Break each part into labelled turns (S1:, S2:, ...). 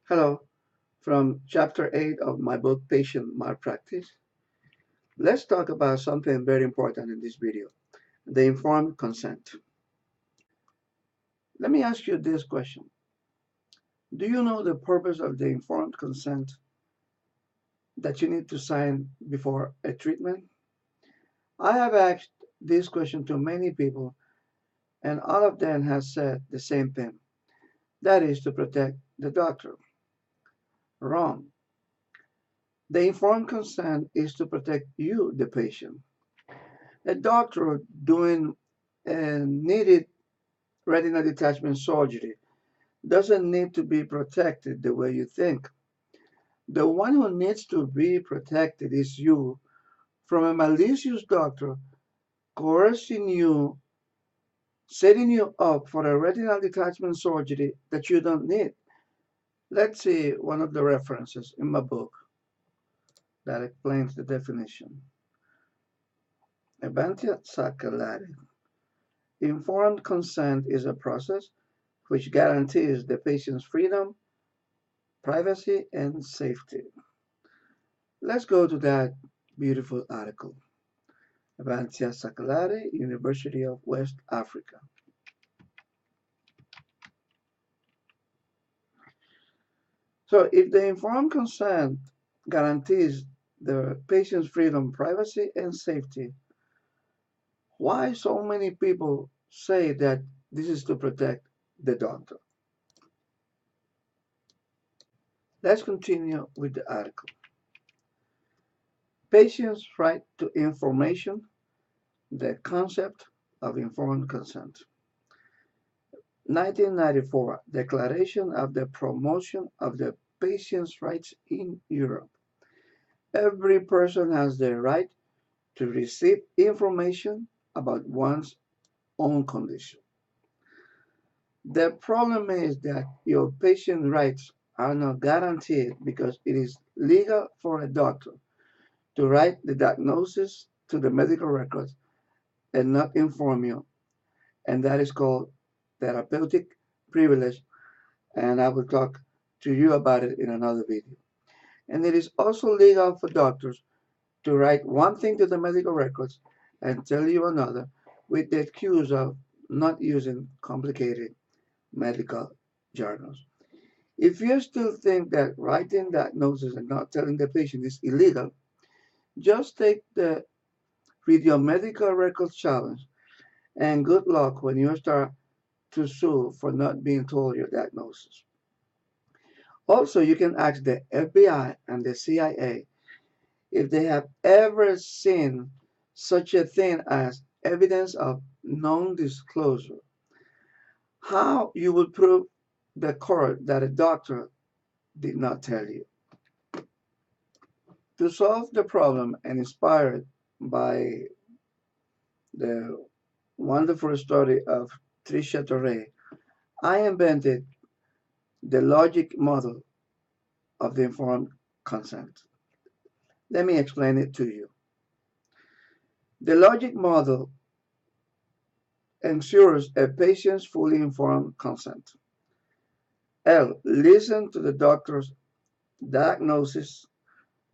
S1: Hello, from Chapter 8 of my book Patient Malpractice. Let's talk about something very important in this video, the informed consent. Let me ask you this question. Do you know the purpose of the informed consent that you need to sign before a treatment? I have asked this question to many people, and all of them have said the same thing. That is to protect the doctor. Wrong. The informed consent is to protect you, the patient. A doctor doing a needed retinal detachment surgery doesn't need to be protected the way you think. The one who needs to be protected is you from a malicious doctor coercing you, setting you up for a retinal detachment surgery that you don't need. Let's see one of the references in my book that explains the definition. Ebantia Sakalari. Informed consent is a process which guarantees the patient's freedom, privacy, and safety. Let's go to that beautiful article. Avantia Sakalari, University of West Africa. So if the informed consent guarantees the patient's freedom, privacy, and safety, why so many people say that this is to protect the doctor? Let's continue with the article. Patients' right to information, the concept of informed consent. 1994 Declaration of the Promotion of the Patient's Rights in Europe. Every person has the right to receive information about one's own condition. The problem is that your patient rights are not guaranteed because it is legal for a doctor to write the diagnosis to the medical records and not inform you, and that is called therapeutic privilege, and I will talk to you about it in another video. And it is also legal for doctors to write one thing to the medical records and tell you another with the excuse of not using complicated medical journals. If you still think that writing diagnosis and not telling the patient is illegal, just take the Read Your Medical Records Challenge and good luck when you start to sue for not being told your diagnosis. Also, you can ask the FBI and the CIA if they have ever seen such a thing as evidence of non-disclosure. How you would prove the court that a doctor did not tell you. To solve the problem and inspired by the wonderful story of Tricia Torre, I invented the logic model of the informed consent. Let me explain it to you. The logic model ensures a patient's fully informed consent. L. Listen to the doctor's diagnosis,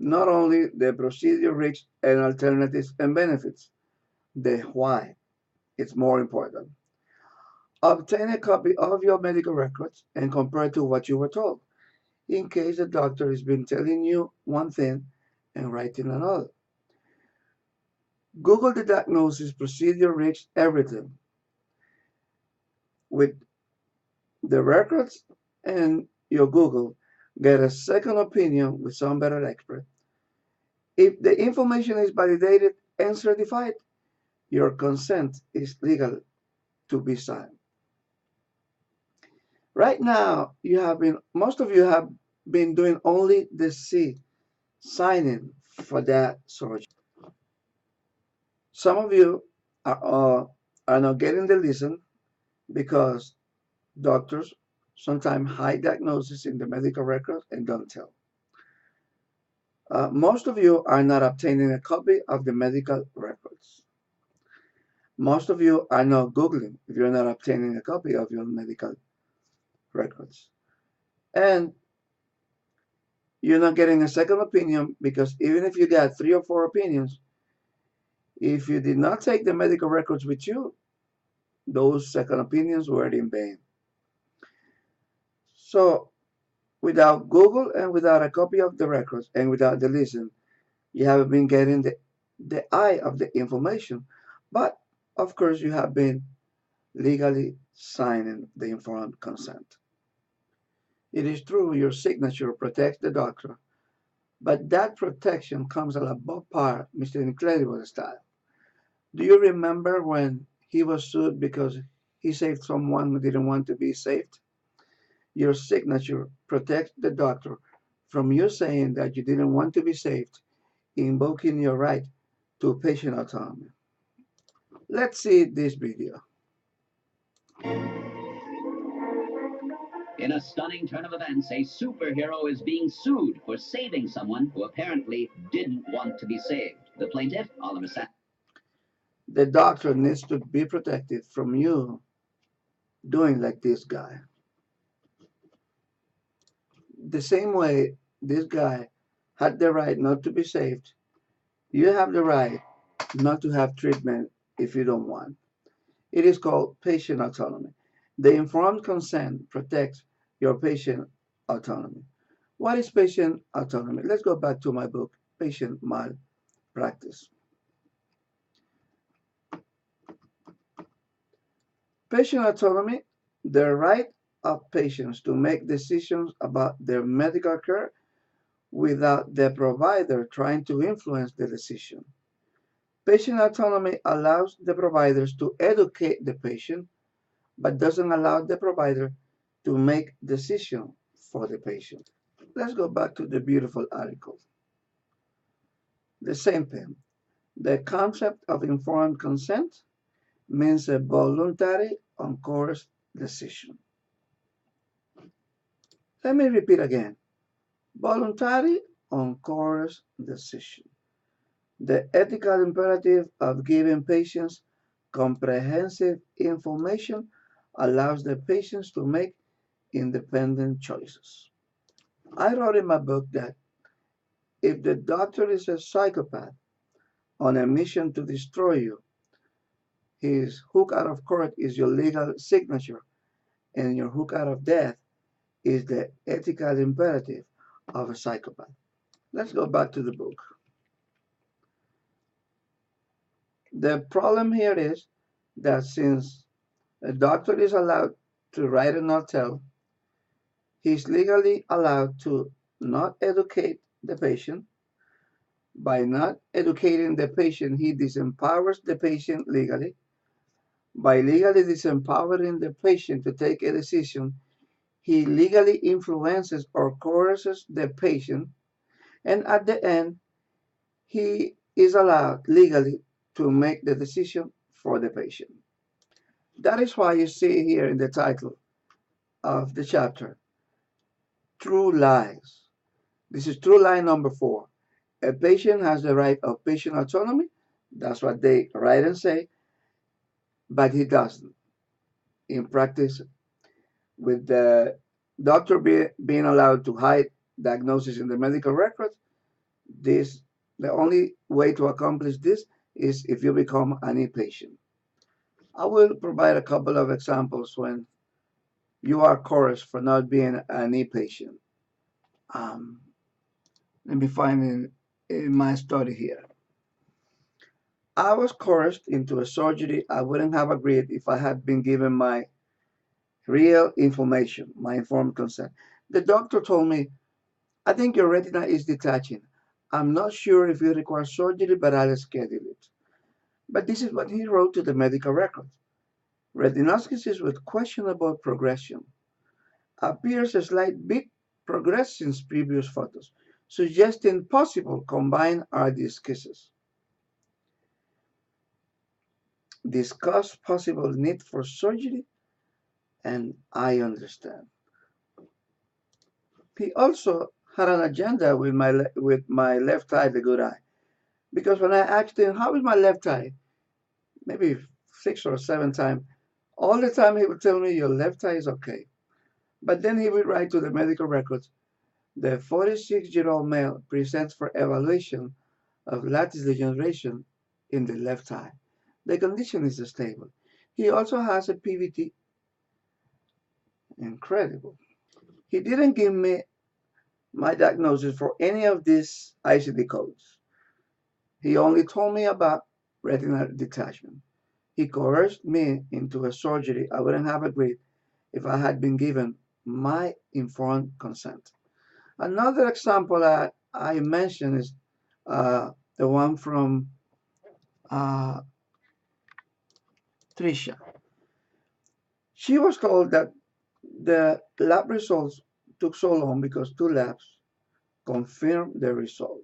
S1: not only the procedure risks and alternatives and benefits, the why. It's more important. Obtain a copy of your medical records and compare to what you were told, in case the doctor has been telling you one thing and writing another. Google the diagnosis, procedure risks, everything. With the records and your Google, get a second opinion with some better expert. If the information is validated and certified, your consent is legal to be signed. Right now, most of you have been doing only the C, signing for that surgery. Some of you are not getting the listen because doctors sometimes hide diagnosis in the medical records and don't tell. Most of you are not obtaining a copy of the medical records. Most of you are not Googling if you're not obtaining a copy of your medical records. And You're not getting a second opinion because even if you got 3 or 4 opinions, if you did not take the medical records with you, those second opinions were in vain. So without Google and without a copy of the records and without the listen, you haven't been getting the eye of the information. But of course, you have been legally signing the informed consent. It is true your signature protects the doctor, but that protection comes at a Bob Parr, Mr. Incredible style. Do you remember when he was sued because he saved someone who didn't want to be saved? Your signature protects the doctor from you saying that you didn't want to be saved, invoking your right to patient autonomy. Let's see this video.
S2: In a stunning turn of events, a superhero is being sued for saving someone who apparently didn't want to be saved. The plaintiff, Oliver Sacks.
S1: The doctor needs to be protected from you doing like this guy. The same way this guy had the right not to be saved, you have the right not to have treatment if you don't want. It is called patient autonomy. The informed consent protects your patient autonomy. What is patient autonomy? Let's go back to my book, Patient Malpractice. Patient autonomy, the right of patients to make decisions about their medical care without the provider trying to influence the decision. Patient autonomy allows the providers to educate the patient, but doesn't allow the provider to make decisions for the patient. Let's go back to the beautiful article. The same thing. The concept of informed consent means a voluntary, uncoerced decision. Let me repeat again. Voluntary, uncoerced decision. The ethical imperative of giving patients comprehensive information allows the patients to make independent choices. I wrote in my book that if the doctor is a psychopath on a mission to destroy you, his hook out of court is your legal signature, and your hook out of death is the ethical imperative of a psychopath. Let's go back to the book. The problem here is that since a doctor is allowed to write a not tell, he's legally allowed to not educate the patient. By not educating the patient, he disempowers the patient legally. By legally disempowering the patient to take a decision, he legally influences or coerces the patient. And at the end, he is allowed legally to make the decision for the patient. That is why you see here in the title of the chapter, True Lies. This is true lie number 4. A patient has the right of patient autonomy. That's what they write and say, but he doesn't. In practice, with the doctor being allowed to hide diagnosis in the medical records, the only way to accomplish this is if you become an e-patient. I will provide a couple of examples when you are coerced for not being an e-patient. Let me find in my study here. I was coerced into a surgery I wouldn't have agreed if I had been given my real information, my informed consent. The doctor told me, I think your retina is detaching. I'm not sure if you require surgery, but I'll schedule it. But this is what he wrote to the medical records. Retinoschisis with questionable progression. Appears a slight bit progress since previous photos, suggesting possible combined radioschisis. Discuss possible need for surgery, and I understand. He also had an agenda with my left eye, the good eye, because when I asked him how is my left eye, maybe 6 or 7 times, all the time he would tell me your left eye is okay, but then he would write to the medical records, The 46-year-old male presents for evaluation of lattice degeneration in the left eye. The condition is stable. He also has a PVT. Incredible. He didn't give me my diagnosis for any of these ICD codes. He only told me about retinal detachment. He coerced me into a surgery I wouldn't have agreed if I had been given my informed consent. Another example that I mentioned is the one from uh, Trisha. She was told that the lab results took so long because two labs confirmed the result.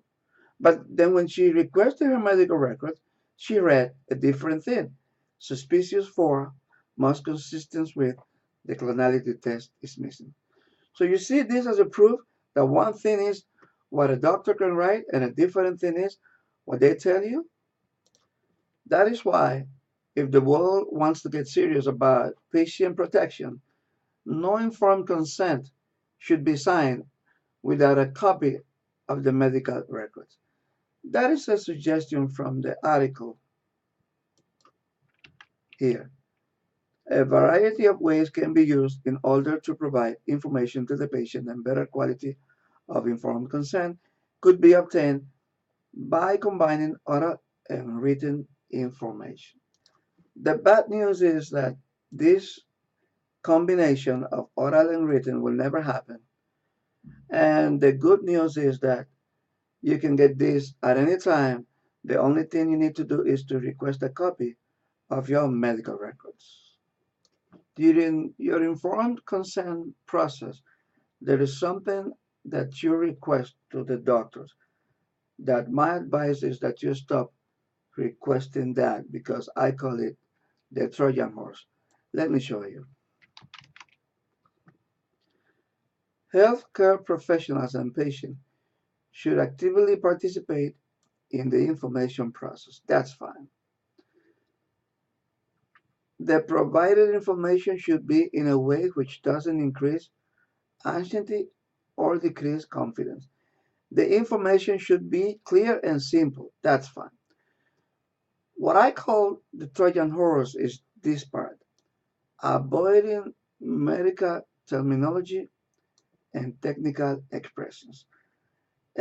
S1: But then when she requested her medical records, she read a different thing. Suspicious for most consistent with the clonality test is missing. So you see this as a proof that one thing is what a doctor can write and a different thing is what they tell you. That is why if the world wants to get serious about patient protection, no informed consent should be signed without a copy of the medical records. That is a suggestion from the article here. A variety of ways can be used in order to provide information to the patient, and better quality of informed consent could be obtained by combining oral and written information. The bad news is that this combination of oral and written will never happen. And the good news is that you can get this at any time. The only thing you need to do is to request a copy of your medical records. During your informed consent process, there is something that you request to the doctors that my advice is that you stop requesting that because I call it the Trojan horse. Let me show you. Healthcare professionals and patients should actively participate in the information process. That's fine. The provided information should be in a way which doesn't increase anxiety or decrease confidence. The information should be clear and simple. That's fine. What I call the Trojan horse is this part: avoiding medical terminology and technical expressions.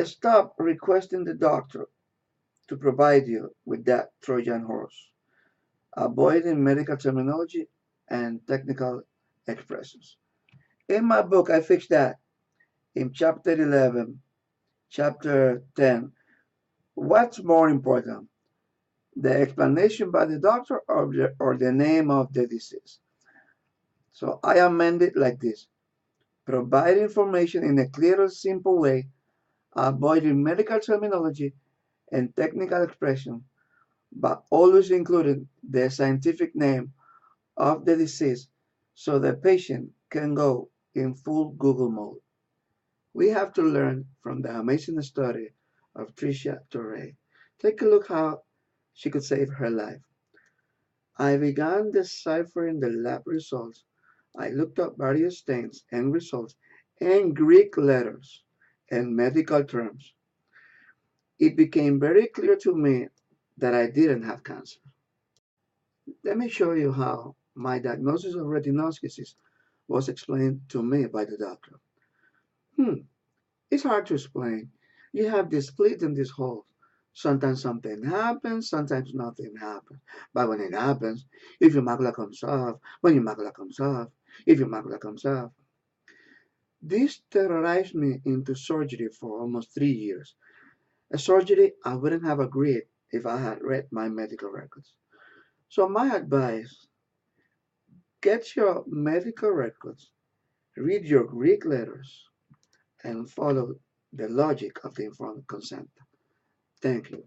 S1: Stop requesting the doctor to provide you with that Trojan horse. Avoiding medical terminology and technical expressions. In my book, I fixed that in chapter 11, chapter 10. What's more important, the explanation by the doctor or the name of the disease? So I amend it like this: provide information in a clear and simple way, avoiding medical terminology and technical expression, but always including the scientific name of the disease so the patient can go in full Google mode. We have to learn from the amazing story of Tricia Torre. Take a look how she could save her life. I began deciphering the lab results. I looked up various stains and results in Greek letters and medical terms. It became very clear to me that I didn't have cancer. Let me show you how my diagnosis of retinoschisis was explained to me by the doctor. Hmm, it's hard to explain. You have this split and this hole. Sometimes something happens, sometimes nothing happens. But when it happens, if your macula comes off, when your macula comes off, if your macula comes off. This terrorized me into surgery for almost 3 years. A surgery I wouldn't have agreed if I had read my medical records. So my advice, get your medical records, read your Greek letters, and follow the logic of the informed consent. Thank you.